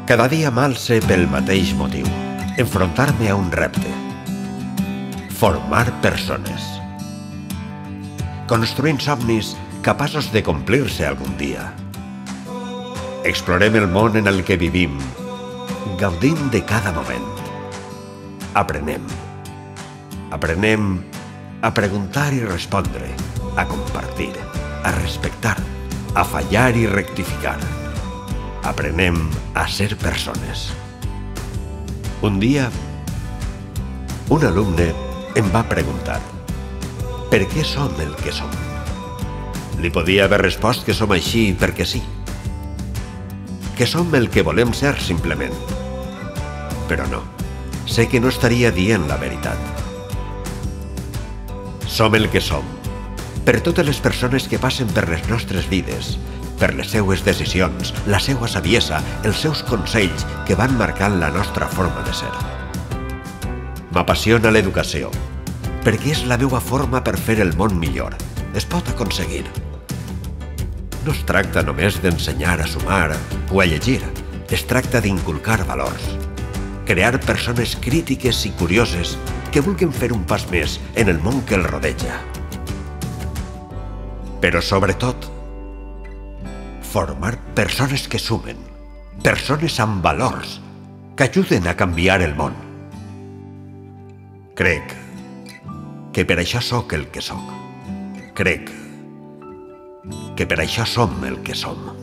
Cada dia m'alce pel mateix motiu, enfrontar-me a un repte. Formar persones. Construint somnis capaços de complir-se algun dia. Explorem el món en el que vivim, gaudint de cada moment. Aprenem. Aprenem a preguntar i respondre, a compartir, a respectar, a fallar i rectificar. Aprenem a ser persones. Un dia, un alumne em va preguntar per què som el que som. Li podia haver respost que som així perquè sí, que som el que volem ser simplement. Però no, sé que no estaria dient la veritat. Som el que som, per totes les persones que passen per les nostres vides, per les seues decisions, la seua saviesa, els seus consells que van marcant la nostra forma de ser. M'apassiona l'educació, perquè és la meva forma per fer el món millor. Es pot aconseguir. No es tracta només d'ensenyar a sumar o a llegir, es tracta d'inculcar valors, crear persones crítiques i curioses que vulguin fer un pas més en el món que els rodeja. Però sobretot, formar persones que sumen, persones amb valors, que ajuden a canviar el món. Crec que per això sóc el que sóc. Crec que per això som el que som.